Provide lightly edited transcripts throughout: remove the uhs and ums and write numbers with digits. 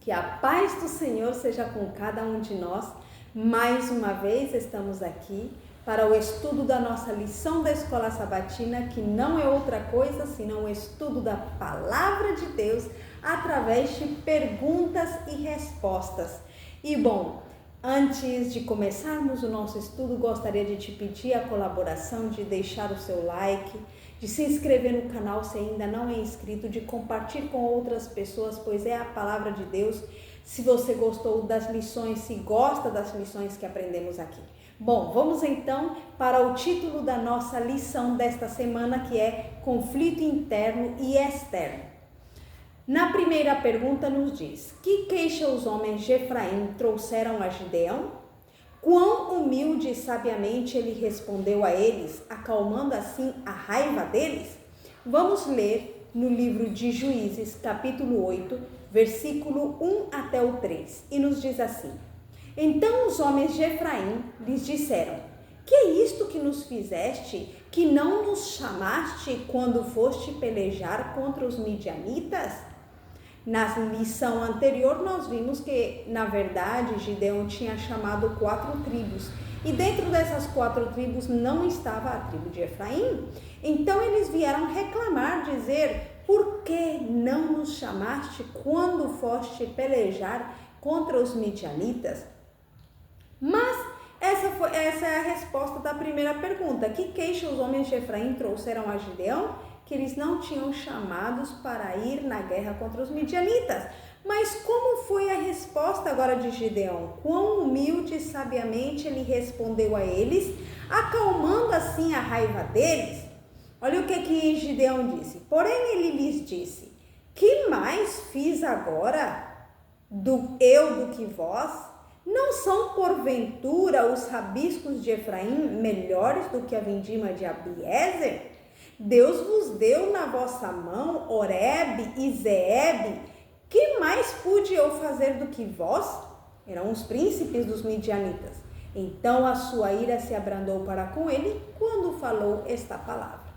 Que a paz do Senhor seja com cada um de nós. Mais uma vez estamos aqui para o estudo da nossa lição da Escola Sabatina, que não é outra coisa senão o estudo da Palavra de Deus através de perguntas e respostas. E bom, antes de começarmos o nosso estudo, gostaria de te pedir a colaboração de deixar o seu like, de se inscrever no canal se ainda não é inscrito, de compartilhar com outras pessoas, pois é a palavra de Deus. Se você gostou das lições, se gosta das lições que aprendemos aqui. Bom, vamos então para o título da nossa lição desta semana, que é Conflito Interno e Externo. Na primeira pergunta nos diz: que queixa os homens de Efraim trouxeram a Gideão? Quão humilde e sabiamente ele respondeu a eles, acalmando assim a raiva deles? Vamos ler no livro de Juízes, capítulo 8, versículo 1 até o 3, e nos diz assim: então os homens de Efraim lhes disseram: que é isto que nos fizeste, que não nos chamaste quando foste pelejar contra os midianitas? Na lição anterior nós vimos que, na verdade, Gideão tinha chamado 4 tribos. E dentro dessas 4 tribos não estava a tribo de Efraim. Então eles vieram reclamar, dizer: por que não nos chamaste quando foste pelejar contra os midianitas? Mas essa é a resposta da primeira pergunta. Que queixa os homens de Efraim trouxeram a Gideão? Que eles não tinham chamados para ir na guerra contra os midianitas. Mas como foi a resposta agora de Gideão? Quão humilde e sabiamente ele respondeu a eles, acalmando assim a raiva deles? Olha o que Gideão disse. Porém ele lhes disse: que mais fiz agora do que vós? Não são porventura os rabiscos de Efraim melhores do que a vindima de Abiezer? Deus vos deu na vossa mão Oreb e Zeeb. Que mais pude eu fazer do que vós? Eram os príncipes dos midianitas. Então a sua ira se abrandou para com ele quando falou esta palavra.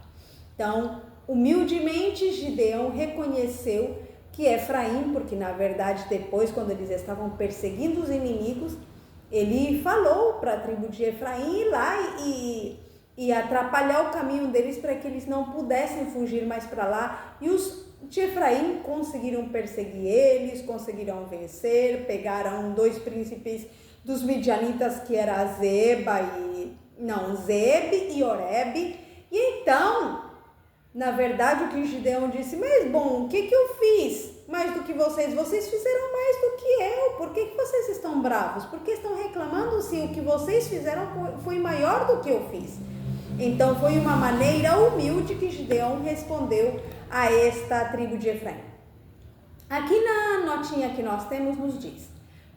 Então, humildemente Gideão reconheceu que Efraim, porque na verdade depois, quando eles estavam perseguindo os inimigos, ele falou para a tribo de Efraim ir lá e atrapalhar o caminho deles para que eles não pudessem fugir mais para lá. E os de Efraim conseguiram perseguir eles, conseguiram vencer, pegaram 2 príncipes dos midianitas, que era Zeeb e Oreb. E então, na verdade, o que Gideão disse: mas bom, o que eu fiz mais do que vocês? Vocês fizeram mais do que eu. Por que vocês estão bravos? Por que estão reclamando se o que vocês fizeram foi maior do que eu fiz? Então foi uma maneira humilde que Gideão respondeu a esta tribo de Efraim. Aqui na notinha que nós temos nos diz: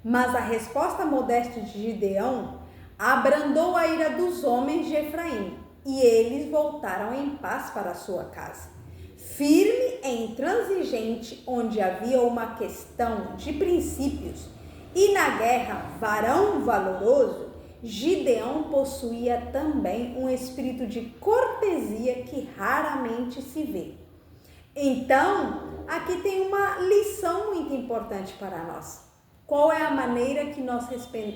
mas a resposta modesta de Gideão abrandou a ira dos homens de Efraim, e eles voltaram em paz para a sua casa. Firme e intransigente onde havia uma questão de princípios, e na guerra varão valoroso, Gideão possuía também um espírito de cortesia que raramente se vê. Então, aqui tem uma lição muito importante para nós. Qual é a maneira que nós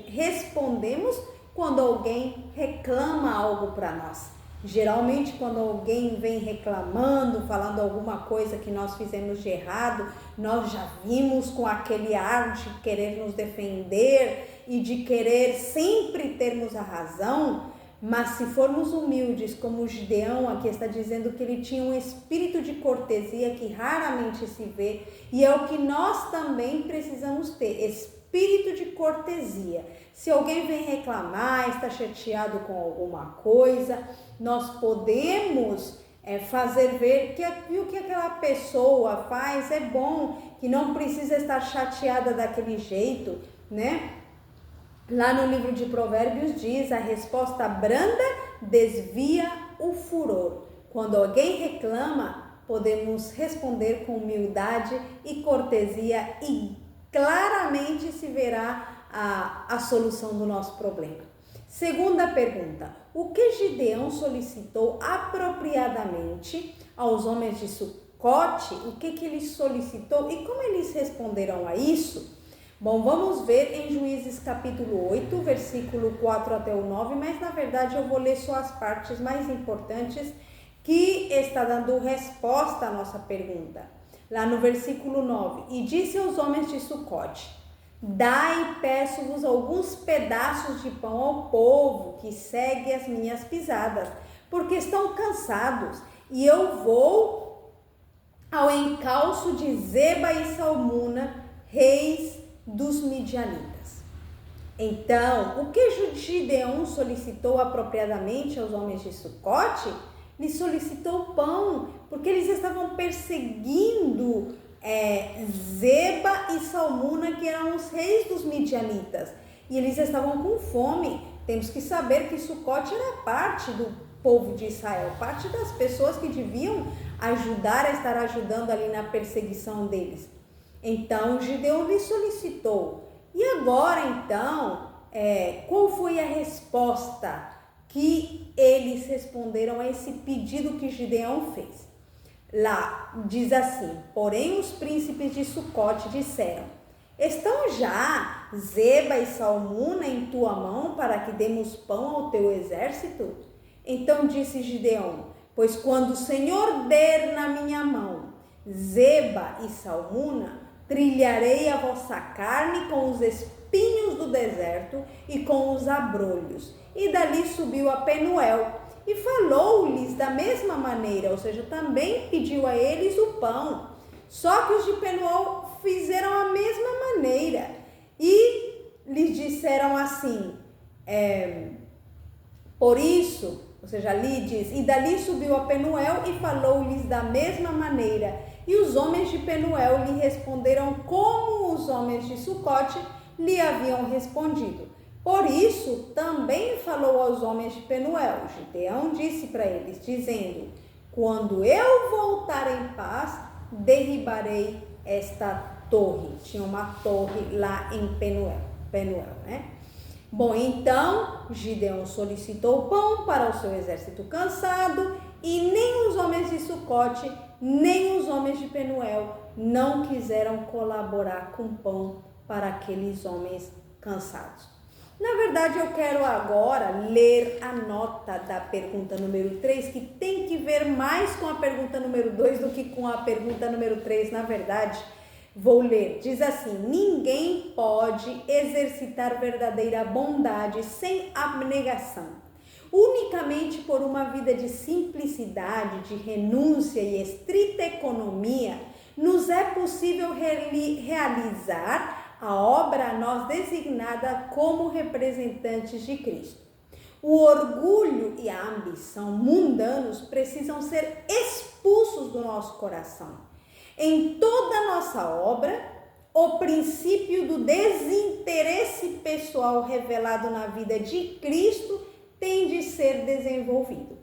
respondemos quando alguém reclama algo para nós? Geralmente, quando alguém vem reclamando, falando alguma coisa que nós fizemos de errado, nós já vimos com aquele ar de querer nos defender e de querer sempre termos a razão. Mas se formos humildes, como o Gideão aqui está dizendo que ele tinha um espírito de cortesia que raramente se vê, e é o que nós também precisamos ter, espírito de cortesia. Se alguém vem reclamar, está chateado com alguma coisa, nós podemos fazer ver que o que aquela pessoa faz é bom, que não precisa estar chateada daquele jeito, né? Lá no livro de Provérbios diz: a resposta branda desvia o furor. Quando alguém reclama, podemos responder com humildade e cortesia e claramente se verá a solução do nosso problema. Segunda pergunta: o que Gideão solicitou apropriadamente aos homens de Sucote? O que ele solicitou e como eles responderam a isso? Bom, vamos ver em Juízes capítulo 8, versículo 4 até o 9, mas na verdade eu vou ler só as partes mais importantes que está dando resposta à nossa pergunta. Lá no versículo 9, e disse aos homens de Sucote: dai, peço-vos, alguns pedaços de pão ao povo que segue as minhas pisadas, porque estão cansados, e eu vou ao encalço de Zeba e Salmuna, reis dos midianitas. Então, o que Gideão solicitou apropriadamente aos homens de Sucote? Lhe solicitou pão, porque eles estavam perseguindo Zeba e Salmuna, que eram os reis dos midianitas, e eles estavam com fome. Temos que saber que Sucote era parte do povo de Israel, parte das pessoas que deviam ajudar a estar ajudando ali na perseguição deles. Então Gideão lhe solicitou. E agora então, qual foi a resposta que eles responderam a esse pedido que Gideão fez? Lá diz assim: porém os príncipes de Sucote disseram: estão já Zeba e Salmuna em tua mão para que demos pão ao teu exército? Então disse Gideão: pois quando o Senhor der na minha mão Zeba e Salmuna, trilharei a vossa carne com os espinhos do deserto e com os abrolhos. E dali subiu a Penuel e falou-lhes da mesma maneira, ou seja, também pediu a eles o pão. Só que os de Penuel fizeram a mesma maneira e lhes disseram assim, por isso, ou seja, ali diz, e dali subiu a Penuel e falou-lhes da mesma maneira. E os homens de Penuel lhe responderam como os homens de Sucote lhe haviam respondido. Por isso, também falou aos homens de Penuel. Gideão disse para eles, dizendo: quando eu voltar em paz, derribarei esta torre. Tinha uma torre lá em Penuel, né? Bom, então, Gideão solicitou pão para o seu exército cansado, e nem os homens de Sucote, nem os homens de Penuel não quiseram colaborar com pão para aqueles homens cansados. Na verdade, eu quero agora ler a nota da pergunta número 3, que tem que ver mais com a pergunta número 2 do que com a pergunta número 3, na verdade. Vou ler, diz assim: ninguém pode exercitar verdadeira bondade sem abnegação. Unicamente por uma vida de simplicidade, de renúncia e estrita economia, nos é possível realizar a obra a nós designada como representantes de Cristo. O orgulho e a ambição mundanos precisam ser expulsos do nosso coração. Em toda a nossa obra, o princípio do desinteresse pessoal revelado na vida de Cristo tem de ser desenvolvido.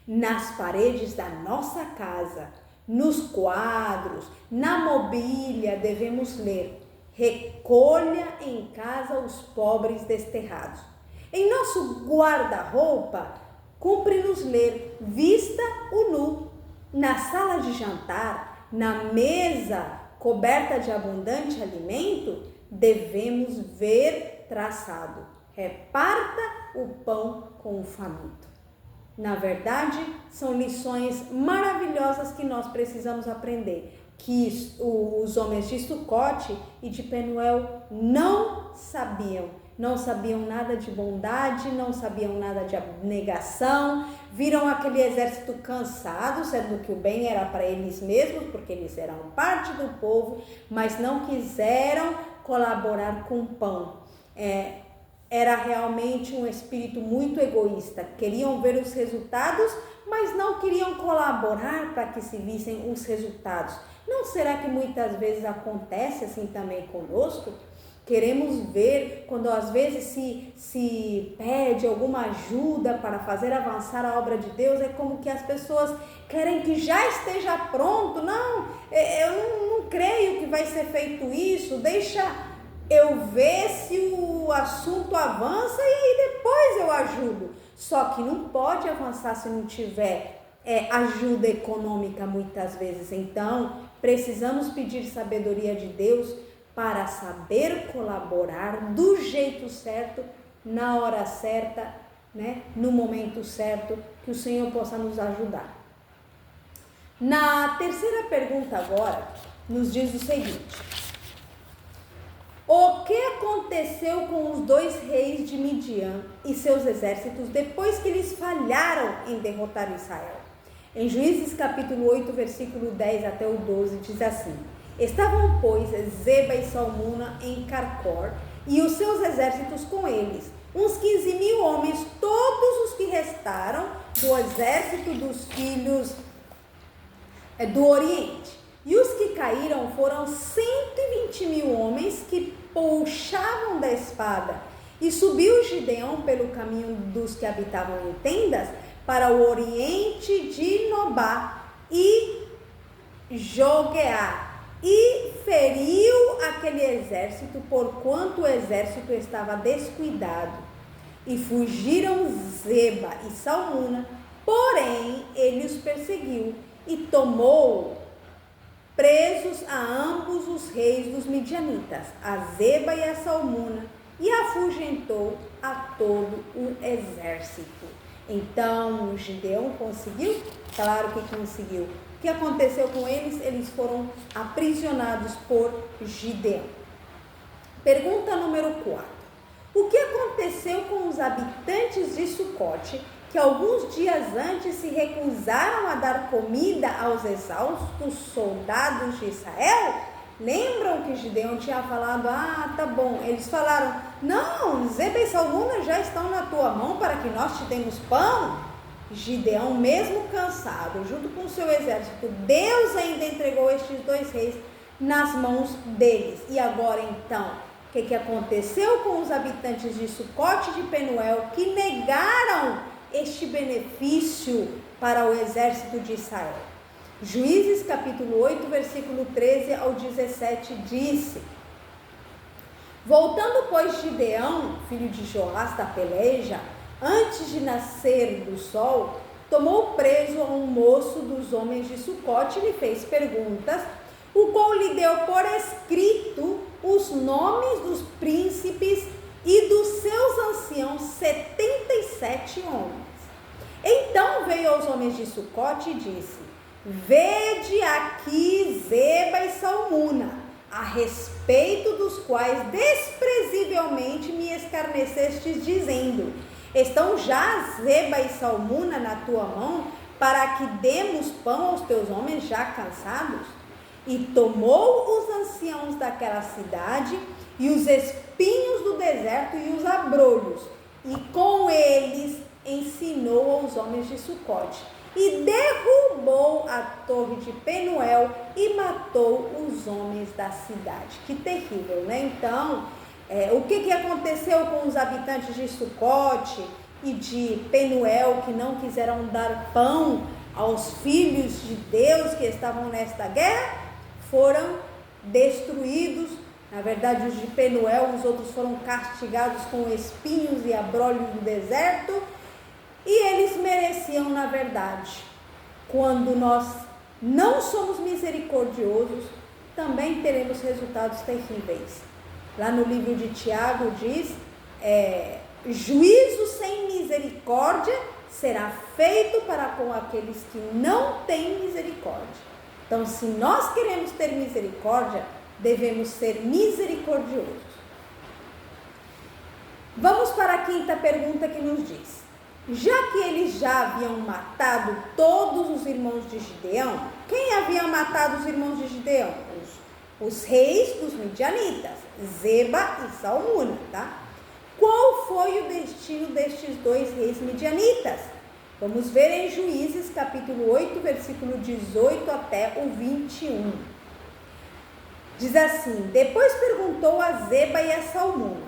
Nas paredes da nossa casa, nos quadros, na mobília, devemos ler: recolha em casa os pobres desterrados. Em nosso guarda-roupa, cumpre-nos ler: vista o nu. Na sala de jantar, na mesa coberta de abundante alimento, devemos ver traçado: reparta o pão com o faminto. Na verdade, são lições maravilhosas que nós precisamos aprender, que os homens de Sucote e de Penuel não sabiam nada de bondade, não sabiam nada de abnegação, viram aquele exército cansado, sendo que o bem era para eles mesmos, porque eles eram parte do povo, mas não quiseram colaborar com o pão. Era realmente um espírito muito egoísta, queriam ver os resultados, mas não queriam colaborar para que se vissem os resultados. Não será que muitas vezes acontece assim também conosco? Queremos ver, quando às vezes se pede alguma ajuda para fazer avançar a obra de Deus, é como que as pessoas querem que já esteja pronto. Não, eu não creio que vai ser feito isso, deixa eu ver se o assunto avança e aí depois eu ajudo. Só que não pode avançar se não tiver ajuda econômica muitas vezes. Então, precisamos pedir sabedoria de Deus para saber colaborar do jeito certo, na hora certa, né? No momento certo, que o Senhor possa nos ajudar. Na terceira pergunta agora, nos diz o seguinte: o que aconteceu com os 2 reis de Midian e seus exércitos depois que eles falharam em derrotar Israel? Em Juízes capítulo 8, versículo 10 até o 12, diz assim: estavam, pois, Zeba e Salmuna em Carcor, e os seus exércitos com eles, uns 15.000 homens, todos os que restaram do exército dos filhos do Oriente. E os que caíram foram 120.000 homens que puxavam da espada. E subiu Gideão pelo caminho dos que habitavam em tendas para o oriente de Nobá e Jogeá, e feriu aquele exército, porquanto o exército estava descuidado. E fugiram Zeba e Salmuna, porém ele os perseguiu e tomou presos a ambos os reis dos midianitas, a Zeba e a Salmuna, e afugentou a todo o exército. Então Gideão conseguiu? Claro que conseguiu. O que aconteceu com eles? Eles foram aprisionados por Gideão. Pergunta número 4. O que aconteceu com os habitantes de Sucote, que alguns dias antes se recusaram a dar comida aos exaustos soldados de Israel? Lembram que Gideão tinha falado: tá bom. Eles falaram: não, Zeba e Salmuna já estão na tua mão para que nós te demos pão. Gideão, mesmo cansado, junto com o seu exército, Deus ainda entregou estes 2 reis nas mãos deles. E agora então, o que aconteceu com os habitantes de Sucote e de Penuel, que negaram este benefício para o exército de Israel? Juízes capítulo 8, versículo 13 ao 17 disse: voltando, pois, Gideão, filho de Joás, da peleja, antes de nascer do sol, tomou preso a um moço dos homens de Sucote e lhe fez perguntas, o qual lhe deu por escrito os nomes dos príncipes e dos seus anciãos, 77 homens. Então veio aos homens de Sucote e disse: vede aqui Zeba e Salmuna, a respeito dos quais desprezivelmente me escarnecestes, dizendo: estão já Zeba e Salmuna na tua mão, para que demos pão aos teus homens já cansados? E tomou os anciãos daquela cidade, e os espinhos do deserto, e os abrolhos, e com eles ensinou aos homens de Sucote, e derrubou a torre de Penuel, e matou os homens da cidade. Que terrível, né? Então, o que aconteceu com os habitantes de Sucote e de Penuel, que não quiseram dar pão aos filhos de Deus que estavam nesta guerra? Foram destruídos. Na verdade, os de Penuel, os outros foram castigados com espinhos e abrolhos do deserto, e eles mereciam, na verdade. Quando nós não somos misericordiosos, também teremos resultados terríveis. Lá no livro de Tiago diz: juízo sem misericórdia será feito para com aqueles que não têm misericórdia. Então, se nós queremos ter misericórdia, devemos ser misericordiosos. Vamos para a quinta pergunta, que nos diz: já que eles já haviam matado todos os irmãos de Gideão, quem havia matado os irmãos de Gideão? Os reis dos midianitas, Zeba e Salmuna, tá? Qual foi o destino destes 2 reis midianitas? Vamos ver em Juízes capítulo 8, versículo 18 até o 21. Diz assim: depois perguntou a Zeba e a Salmuna: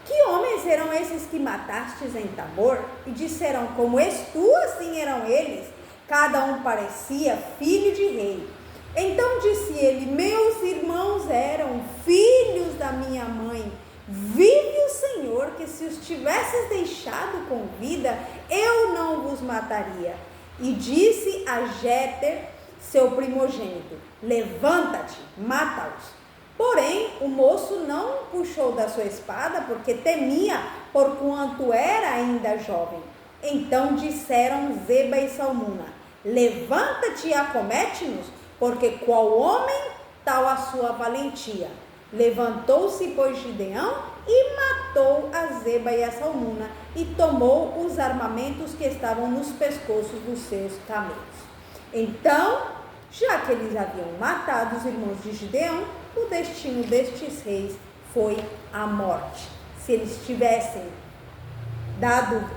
que homens eram esses que matastes em Tabor? E disseram: como és tu, assim eram eles, cada um parecia filho de rei. Então disse ele: meus irmãos eram filhos da minha mãe. Vive o Senhor, que se os tivesses deixado com vida, eu não vos mataria. E disse a Jéter, seu primogênito: levanta-te, mata-os. Porém, o moço não puxou da sua espada, porque temia, porquanto era ainda jovem. Então disseram Zeba e Salmuna: levanta-te e acomete-nos, porque qual homem, tal a sua valentia. Levantou-se, pois, Gideão e matou a Zeba e a Salmuna, e tomou os armamentos que estavam nos pescoços dos seus camelos. Então, já que eles haviam matado os irmãos de Gideão, o destino destes reis foi a morte. Se eles tivessem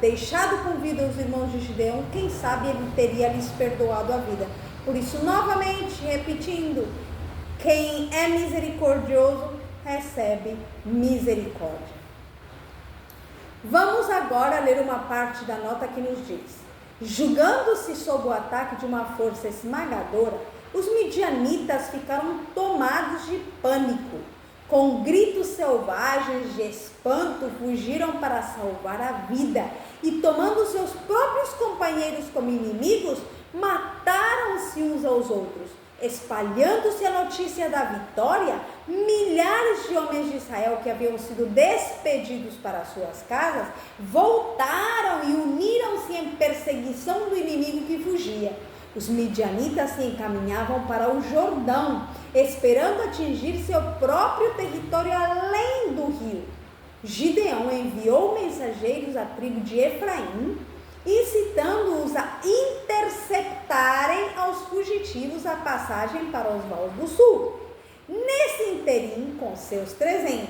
deixado com vida os irmãos de Gideão, quem sabe ele teria lhes perdoado a vida. Por isso, novamente, repetindo, quem é misericordioso recebe misericórdia. Vamos agora ler uma parte da nota que nos diz: julgando-se sob o ataque de uma força esmagadora, os midianitas ficaram tomados de pânico. Com gritos selvagens de espanto, fugiram para salvar a vida e, tomando seus próprios companheiros como inimigos, mataram-se uns aos outros. Espalhando-se a notícia da vitória, milhares de homens de Israel que haviam sido despedidos para suas casas voltaram e uniram-se em perseguição do inimigo que fugia. Os midianitas se encaminhavam para o Jordão, esperando atingir seu próprio território além do rio. Gideão enviou mensageiros à tribo de Efraim, incitando-os a interceptarem aos fugitivos a passagem para os vales do sul. Nesse interim, com seus 300,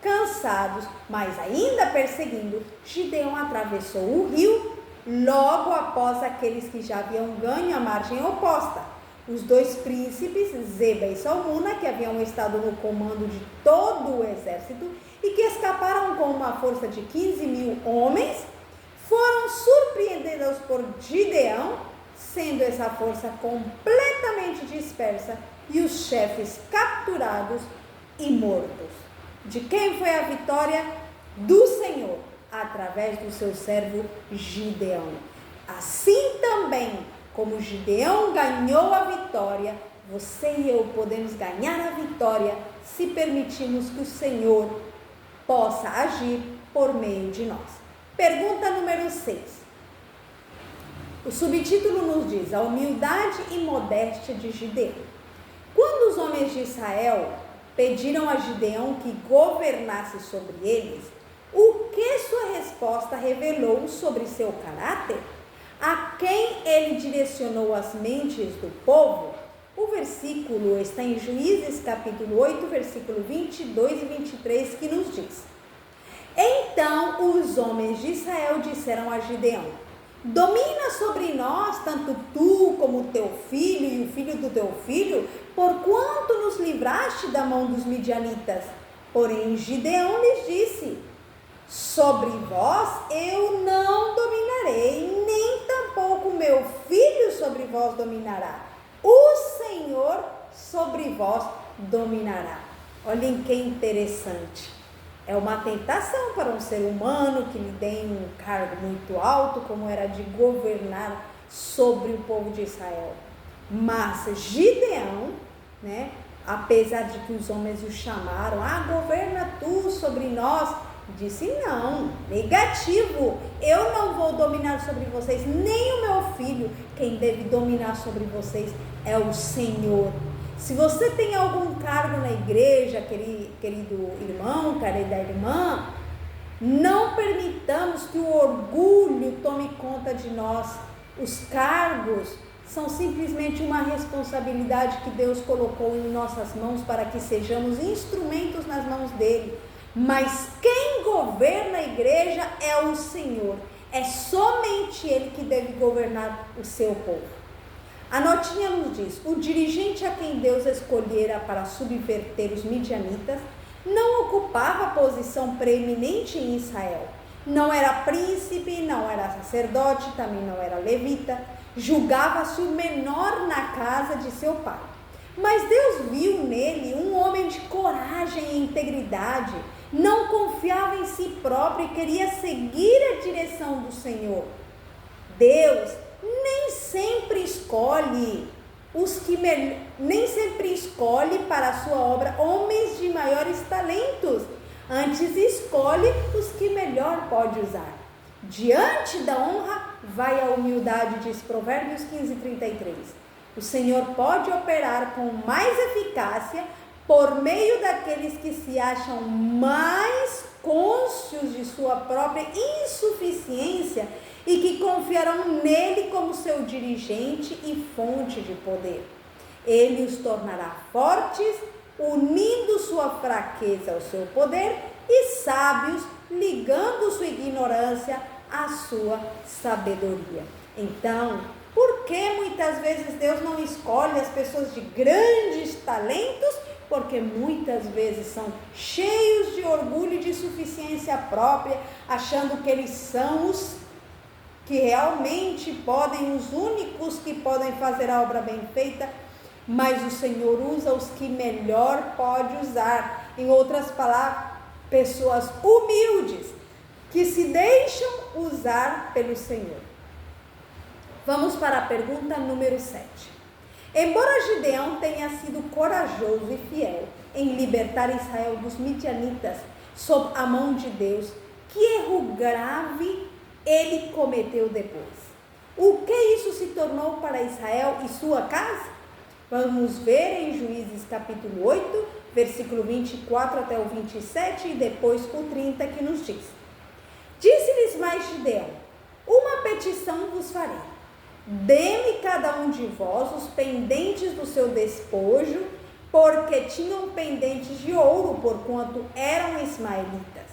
cansados, mas ainda perseguindo, Gideão atravessou o rio logo após aqueles que já haviam ganho a margem oposta. Os dois príncipes, Zeba e Salmuna, que haviam estado no comando de todo o exército e que escaparam com uma força de 15.000 homens, foram surpreendidos por Gideão, sendo essa força completamente dispersa e os chefes capturados e mortos. De quem foi a vitória? Do Senhor, através do seu servo Gideão. Assim também, como Gideão ganhou a vitória, você e eu podemos ganhar a vitória se permitirmos que o Senhor possa agir por meio de nós. Pergunta número 6. O subtítulo nos diz: a humildade e modéstia de Gideão. Quando os homens de Israel pediram a Gideão que governasse sobre eles, o que sua resposta revelou sobre seu caráter? A quem ele direcionou as mentes do povo? O versículo está em Juízes capítulo 8, versículo 22 e 23, que nos diz: então os homens de Israel disseram a Gideão: domina sobre nós, tanto tu como o teu filho e o filho do teu filho, porquanto nos livraste da mão dos midianitas. Porém Gideão lhes disse: sobre vós eu não dominarei, nem tampouco meu filho sobre vós dominará. O Senhor sobre vós dominará. Olhem que interessante. É uma tentação para um ser humano que lhe deem um cargo muito alto, como era de governar sobre o povo de Israel. Mas Gideão, apesar de que os homens o chamaram: governa tu sobre nós, disse: não, negativo, eu não vou dominar sobre vocês, nem o meu filho. Quem deve dominar sobre vocês é o Senhor. Se você tem algum cargo na igreja, querido irmão, querida irmã, não permitamos que o orgulho tome conta de nós. Os cargos são simplesmente uma responsabilidade que Deus colocou em nossas mãos para que sejamos instrumentos nas mãos dele. Mas quem governa a igreja é o Senhor. É somente ele que deve governar o seu povo. A notinha nos diz: o dirigente a quem Deus escolhera para subverter os midianitas não ocupava posição preeminente em Israel. Não era príncipe, não era sacerdote, também não era levita. Julgava-se o menor na casa de seu pai. Mas Deus viu nele um homem de coragem e integridade. Não confiava em si próprio e queria seguir a direção do Senhor. Deus nem sempre escolhe nem sempre escolhe para a sua obra homens de maiores talentos, antes escolhe os que melhor pode usar. Diante da honra vai a humildade, diz Provérbios 15:33. O Senhor pode operar com mais eficácia por meio daqueles que se acham mais cônscios de sua própria insuficiência e que confiarão nele como seu dirigente e fonte de poder. Ele os tornará fortes, unindo sua fraqueza ao seu poder, e sábios, ligando sua ignorância à sua sabedoria. Então, por que muitas vezes Deus não escolhe as pessoas de grandes talentos? Porque muitas vezes são cheios de orgulho e de suficiência própria, achando que eles são os que realmente podem, os únicos que podem fazer a obra bem feita, mas o Senhor usa os que melhor pode usar. Em outras palavras, pessoas humildes, que se deixam usar pelo Senhor. Vamos para a pergunta número 7. Embora Gideão tenha sido corajoso e fiel em libertar Israel dos midianitas sob a mão de Deus, que erro grave ele cometeu depois? O que isso se tornou para Israel e sua casa? Vamos ver em Juízes capítulo 8, versículo 24 até o 27 e depois o 30, que nos diz: Disse-lhes mais Gideão: uma petição vos farei. Dê-me cada um de vós os pendentes do seu despojo, porque tinham pendentes de ouro, porquanto eram ismaelitas.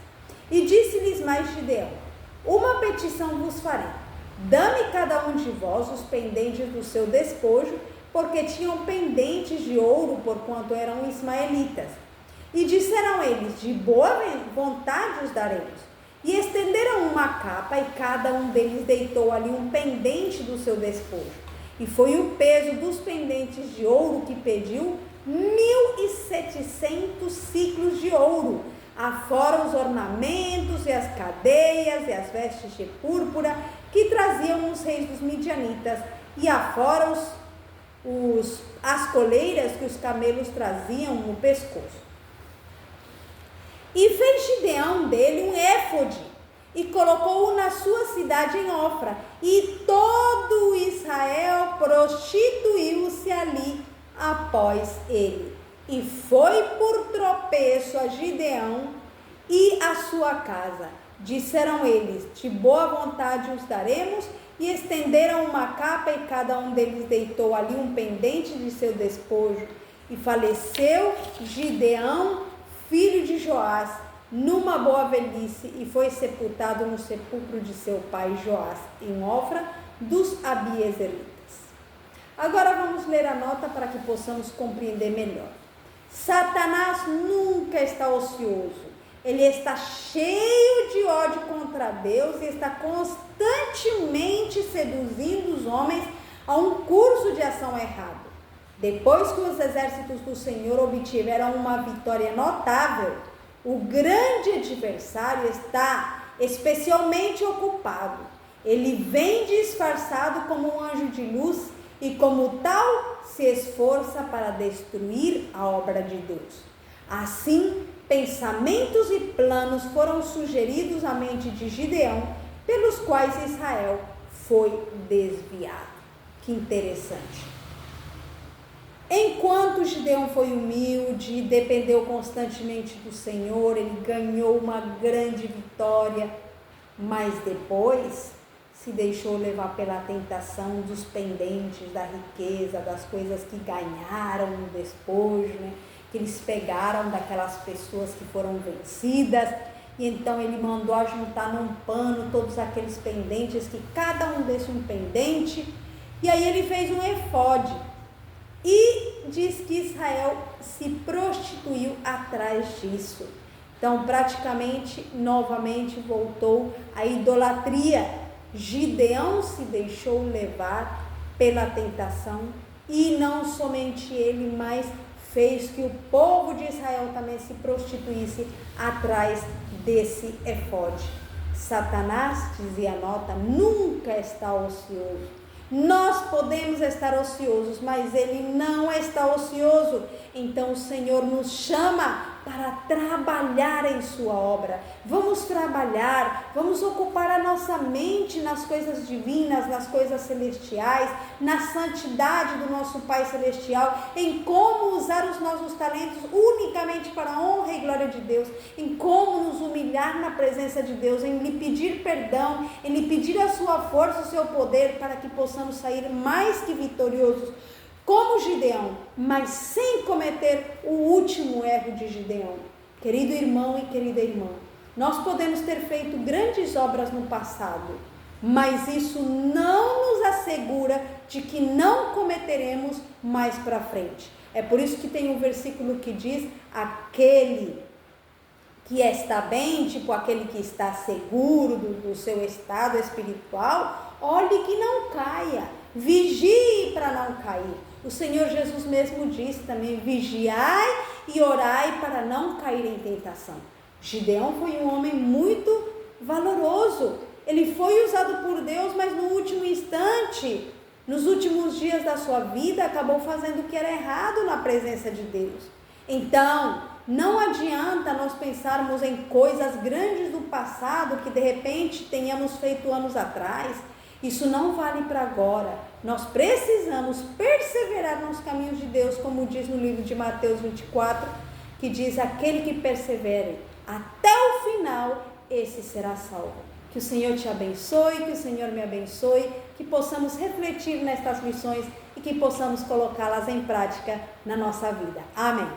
E disse-lhes mais Gideão: uma petição vos farei. Dá-me cada um de vós os pendentes do seu despojo, porque tinham pendentes de ouro, porquanto eram ismaelitas. E disseram eles: de boa vontade os daremos. E estenderam uma capa, e cada um deles deitou ali um pendente do seu despojo. E foi o peso dos pendentes de ouro que pediu 1.700 ciclos de ouro, afora os ornamentos e as cadeias e as vestes de púrpura que traziam os reis dos midianitas, e afora as coleiras que os camelos traziam no pescoço. E fez Gideão dele um éfode, e colocou-o na sua cidade em Ofra, e todo Israel prostituiu-se ali após ele. E foi por tropeço a Gideão e a sua casa. Disseram eles: de boa vontade os daremos. E estenderam uma capa, e cada um deles deitou ali um pendente de seu despojo. E faleceu Gideão, filho de Joás, numa boa velhice, e foi sepultado no sepulcro de seu pai Joás, em Ofra dos Abiezeritas. Agora vamos ler a nota para que possamos compreender melhor. Satanás nunca está ocioso. Ele está cheio de ódio contra Deus e está constantemente seduzindo os homens a um curso de ação errado. Depois que os exércitos do Senhor obtiveram uma vitória notável, o grande adversário está especialmente ocupado. Ele vem disfarçado como um anjo de luz e, como tal, se esforça para destruir a obra de Deus. Assim, pensamentos e planos foram sugeridos à mente de Gideão, pelos quais Israel foi desviado. Que interessante. Enquanto Gideão foi humilde e dependeu constantemente do Senhor, ele ganhou uma grande vitória, mas depois se deixou levar pela tentação dos pendentes, da riqueza, das coisas que ganharam no despojo, né? Que eles pegaram daquelas pessoas que foram vencidas, e então ele mandou ajuntar num pano todos aqueles pendentes, que cada um desse um pendente, e aí ele fez um efode, e diz que Israel se prostituiu atrás disso. Então praticamente, novamente voltou a idolatria. Gideão se deixou levar pela tentação, e não somente ele, mas fez que o povo de Israel também se prostituísse atrás desse efode. Satanás, dizia a nota, nunca está ocioso. Nós podemos estar ociosos, mas Ele não está ocioso. Então o Senhor nos chama para trabalhar em sua obra. Vamos trabalhar, vamos ocupar a nossa mente nas coisas divinas, nas coisas celestiais, na santidade do nosso Pai Celestial, em como usar os nossos talentos unicamente para a honra e glória de Deus, em como nos humilhar na presença de Deus, em lhe pedir perdão, em lhe pedir a sua força, o seu poder, para que possamos sair mais que vitoriosos, como Gideão, mas sem cometer o último erro de Gideão. Querido irmão e querida irmã, nós podemos ter feito grandes obras no passado, mas isso não nos assegura de que não cometeremos mais para frente. É por isso que tem um versículo que diz: aquele que está bem, tipo aquele que está seguro do seu estado espiritual, olhe que não caia, vigie para não cair. O Senhor Jesus mesmo disse também: vigiai e orai para não cair em tentação. Gideão foi um homem muito valoroso. Ele foi usado por Deus, mas no último instante, nos últimos dias da sua vida, acabou fazendo o que era errado na presença de Deus. Então, não adianta nós pensarmos em coisas grandes do passado que de repente tenhamos feito anos atrás. Isso não vale para agora. Nós precisamos perseverar nos caminhos de Deus, como diz no livro de Mateus 24, que diz: aquele que persevere até o final, esse será salvo. Que o Senhor te abençoe, que o Senhor me abençoe, que possamos refletir nestas lições e que possamos colocá-las em prática na nossa vida. Amém.